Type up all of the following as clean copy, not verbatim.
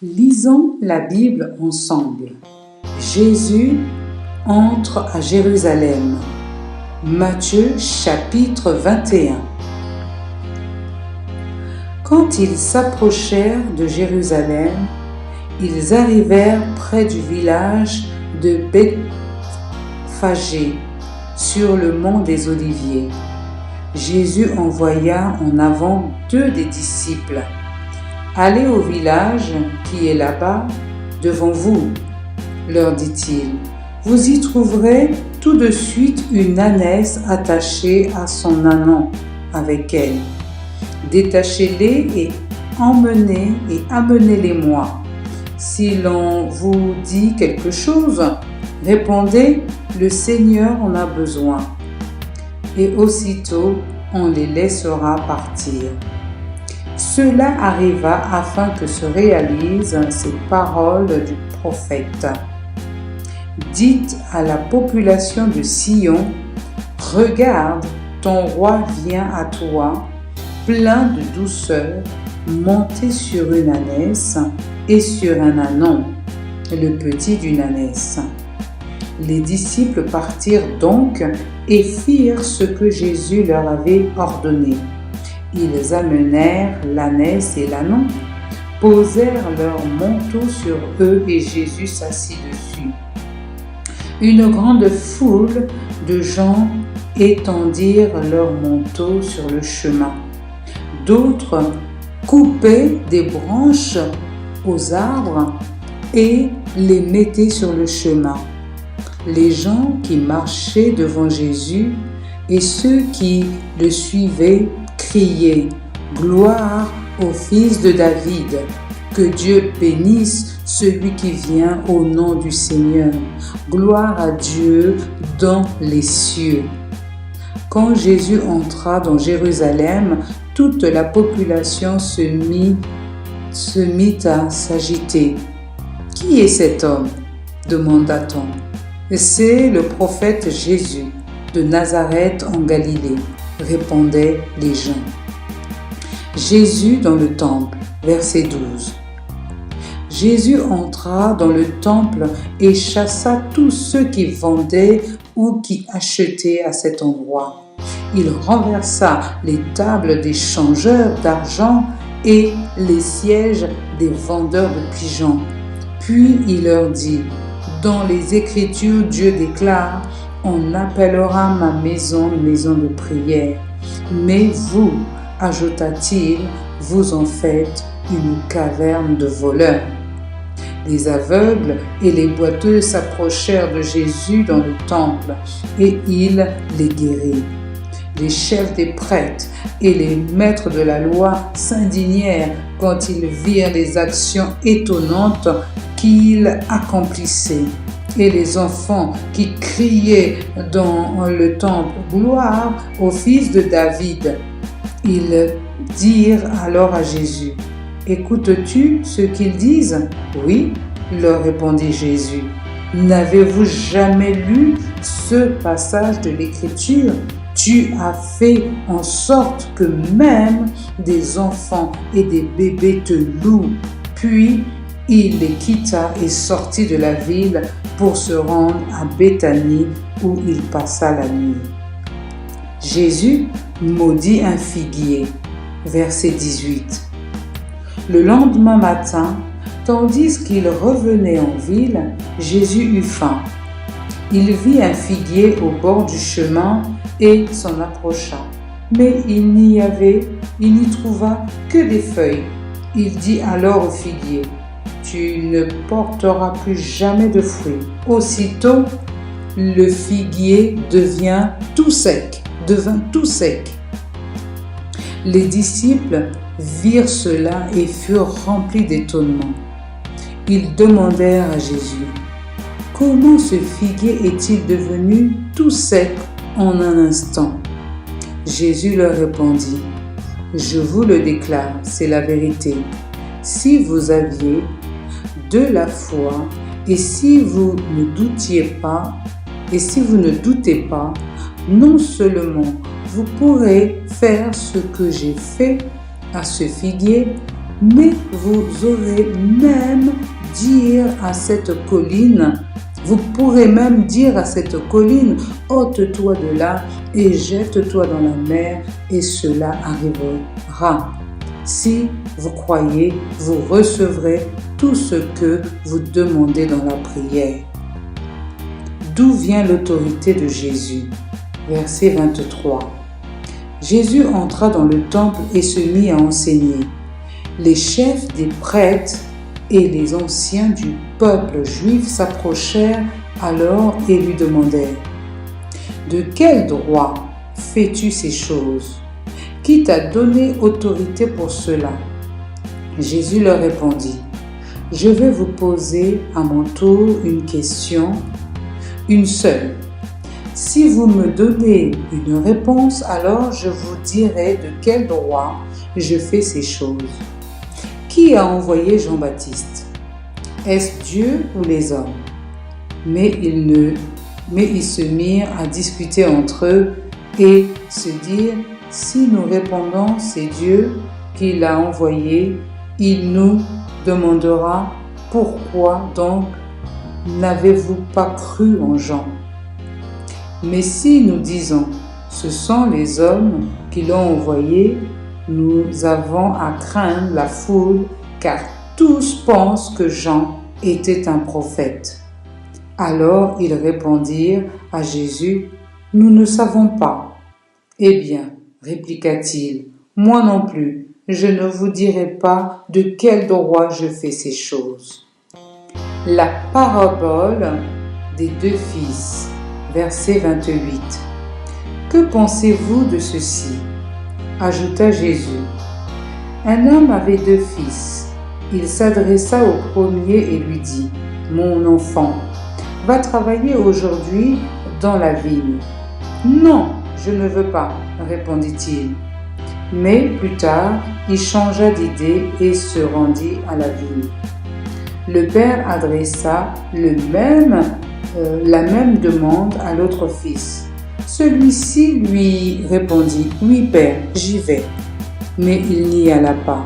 Lisons la Bible ensemble. Jésus entre à Jérusalem. Matthieu chapitre 21. Quand ils s'approchèrent de Jérusalem, ils arrivèrent près du village de Bethphagée, sur le mont des Oliviers. Jésus envoya en avant 2 des disciples. « Allez au village qui est là-bas, devant vous, leur dit-il. Vous y trouverez tout de suite une ânesse attachée à son ânon avec elle. Détachez-les et amenez-les-moi. Si l'on vous dit quelque chose, répondez, le Seigneur en a besoin. Et aussitôt, on les laissera partir. » Cela arriva afin que se réalisent ces paroles du prophète. Dites à la population de Sion, « Regarde, ton roi vient à toi, plein de douceur, monté sur une ânesse et sur un ânon, le petit d'une ânesse. » Les disciples partirent donc et firent ce que Jésus leur avait ordonné. Ils amenèrent l'ânesse et l'ânon, posèrent leurs manteaux sur eux et Jésus s'assit dessus. Une grande foule de gens étendirent leurs manteaux sur le chemin. D'autres coupaient des branches aux arbres et les mettaient sur le chemin. Les gens qui marchaient devant Jésus et ceux qui le suivaient criaient « Gloire au Fils de David ! Que Dieu bénisse celui qui vient au nom du Seigneur! Gloire à Dieu dans les cieux !» Quand Jésus entra dans Jérusalem, toute la population se mit à s'agiter. « Qui est cet homme ?» demanda-t-on. « C'est le prophète Jésus de Nazareth en Galilée, » répondaient les gens. Jésus dans le temple, verset 12. Jésus entra dans le temple et chassa tous ceux qui vendaient ou qui achetaient à cet endroit. Il renversa les tables des changeurs d'argent et les sièges des vendeurs de pigeons. Puis il leur dit, « Dans les Écritures, Dieu déclare, « On appellera ma maison maison de prière. Mais vous, ajouta-t-il, vous en faites une caverne de voleurs. » Les aveugles et les boiteux s'approchèrent de Jésus dans le temple et il les guérit. Les chefs des prêtres et les maîtres de la loi s'indignèrent quand ils virent les actions étonnantes qu'il accomplissait. Et les enfants qui criaient dans le temple « Gloire au Fils de David !» Ils dirent alors à Jésus « Écoutes-tu ce qu'ils disent ?» « Oui, leur répondit Jésus. « N'avez-vous jamais lu ce passage de l'Écriture ? Tu as fait en sorte que même des enfants et des bébés te louent. » Puis il les quitta et sortit de la ville pour se rendre à Béthanie où il passa la nuit. Jésus maudit un figuier. Verset 18. Le lendemain matin, tandis qu'il revenait en ville, Jésus eut faim. Il vit un figuier au bord du chemin et s'en approcha. Mais il n'y trouva que des feuilles. Il dit alors au figuier, « Tu ne porteras plus jamais de fruits. » Aussitôt, le figuier devint tout sec. Les disciples virent cela et furent remplis d'étonnement. Ils demandèrent à Jésus, « Comment ce figuier est-il devenu tout sec en un instant ?» Jésus leur répondit, « Je vous le déclare, c'est la vérité. Si vous aviez de la foi et si vous ne doutez pas, non seulement vous pourrez faire ce que j'ai fait à ce figuier, Mais vous aurez même dire à cette colline, vous pourrez même dire à cette colline, ôte-toi de là et jette-toi dans la mer, et cela arrivera. Si vous croyez, vous recevrez tout ce que vous demandez dans la prière. D'où vient l'autorité de Jésus? Verset 23. Jésus entra dans le temple et se mit à enseigner. Les chefs des prêtres et les anciens du peuple juif s'approchèrent alors et lui demandèrent: de quel droit fais-tu ces choses? Qui t'a donné autorité pour cela? Jésus leur répondit: je vais vous poser à mon tour une question, une seule. Si vous me donnez une réponse, alors je vous dirai de quel droit je fais ces choses. Qui a envoyé Jean-Baptiste? Est-ce Dieu ou les hommes? Mais ils se mirent à discuter entre eux et se dirent: si nous répondons c'est Dieu qui l'a envoyé, il nous demandera: pourquoi donc n'avez-vous pas cru en Jean? Mais si nous disons: ce sont les hommes qui l'ont envoyé, nous avons à craindre la foule, car tous pensent que Jean était un prophète. Alors ils répondirent à Jésus: nous ne savons pas. Eh bien, répliqua-t-il, moi non plus, je ne vous dirai pas de quel droit je fais ces choses. La parabole des deux fils, verset 28. Que pensez-vous de ceci? Ajouta Jésus. Un homme avait deux fils. Il s'adressa au premier et lui dit: mon enfant, va travailler aujourd'hui dans la vigne. Non, je ne veux pas, répondit-il. Mais plus tard, il changea d'idée et se rendit à la vigne. Le père adressa la même demande à l'autre fils. Celui-ci lui répondit: oui père, j'y vais. Mais il n'y alla pas.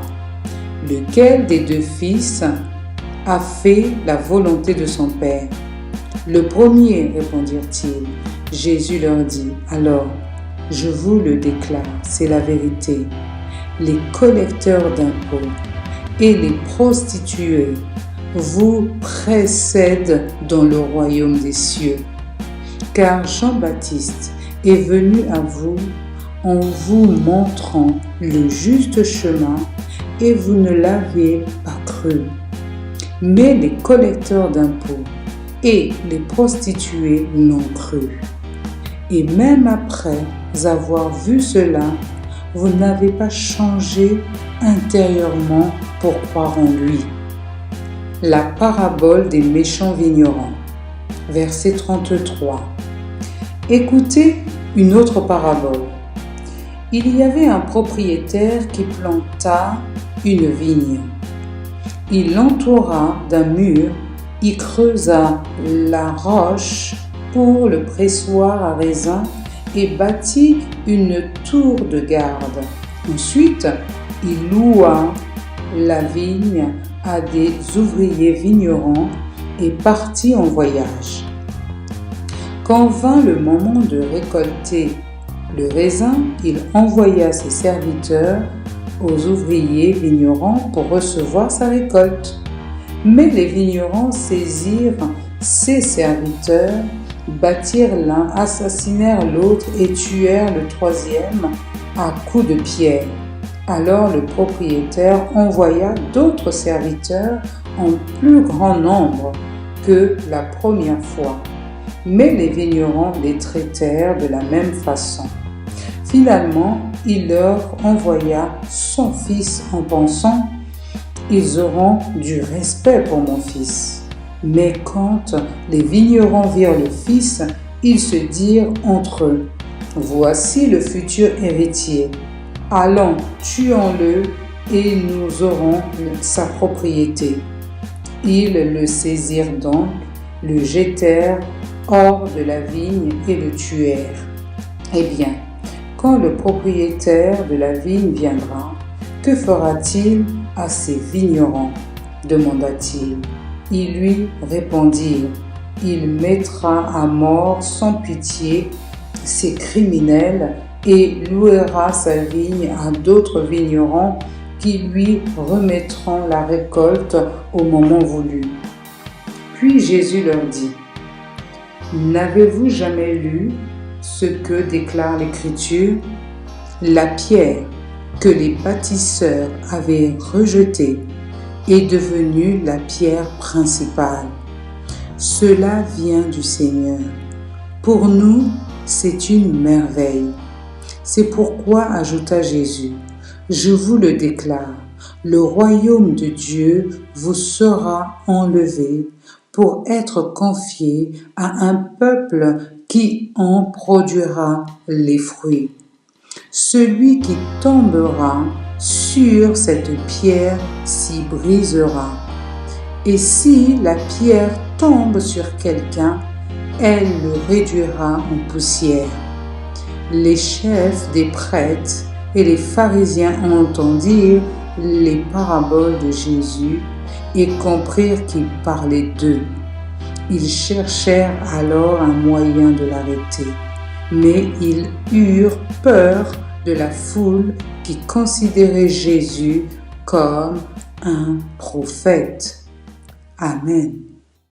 Lequel des deux fils a fait la volonté de son père? Le premier, répondirent-ils. Jésus leur dit: alors, je vous le déclare, c'est la vérité. Les collecteurs d'impôts et les prostituées vous précèdent dans le royaume des cieux. Car Jean-Baptiste est venu à vous en vous montrant le juste chemin et vous ne l'avez pas cru. Mais les collecteurs d'impôts et les prostituées l'ont cru. Et même après avoir vu cela, vous n'avez pas changé intérieurement pour croire en lui. La parabole des méchants vignerons, verset 33. Écoutez une autre parabole. Il y avait un propriétaire qui planta une vigne. Il l'entoura d'un mur, y creusa la roche pour le pressoir à raisin et bâtit une tour de garde. Ensuite, il loua la vigne à des ouvriers vignerons et partit en voyage. Quand vint le moment de récolter le raisin, il envoya ses serviteurs aux ouvriers vignerons pour recevoir sa récolte. Mais les vignerons saisirent ses serviteurs, battirent l'un, assassinèrent l'autre et tuèrent le troisième à coups de pierre. Alors le propriétaire envoya d'autres serviteurs en plus grand nombre que la première fois. Mais les vignerons les traitèrent de la même façon. Finalement, il leur envoya son fils en pensant: ils auront du respect pour mon fils. Mais quand les vignerons virent le fils, ils se dirent entre eux: voici le futur héritier. Allons, tuons-le et nous aurons sa propriété. Ils le saisirent donc, le jetèrent hors de la vigne et le tuèrent. Eh bien, quand le propriétaire de la vigne viendra, que fera-t-il à ces vignerons ? demanda-t-il. Ils lui répondirent : il mettra à mort sans pitié ces criminels et louera sa vigne à d'autres vignerons qui lui remettront la récolte au moment voulu. Puis Jésus leur dit : n'avez-vous jamais lu ce que déclare l'Écriture ? La pierre que les bâtisseurs avaient rejetée est devenue la pierre principale. Cela vient du Seigneur. Pour nous, c'est une merveille. C'est pourquoi, ajouta Jésus, je vous le déclare, le royaume de Dieu vous sera enlevé pour être confié à un peuple qui en produira les fruits. Celui qui tombera sur cette pierre s'y brisera. Et si la pierre tombe sur quelqu'un, elle le réduira en poussière. Les chefs des prêtres et les pharisiens entendirent les paraboles de Jésus et comprirent qu'il parlait d'eux. Ils cherchèrent alors un moyen de l'arrêter, mais ils eurent peur de la foule qui considérait Jésus comme un prophète. Amen.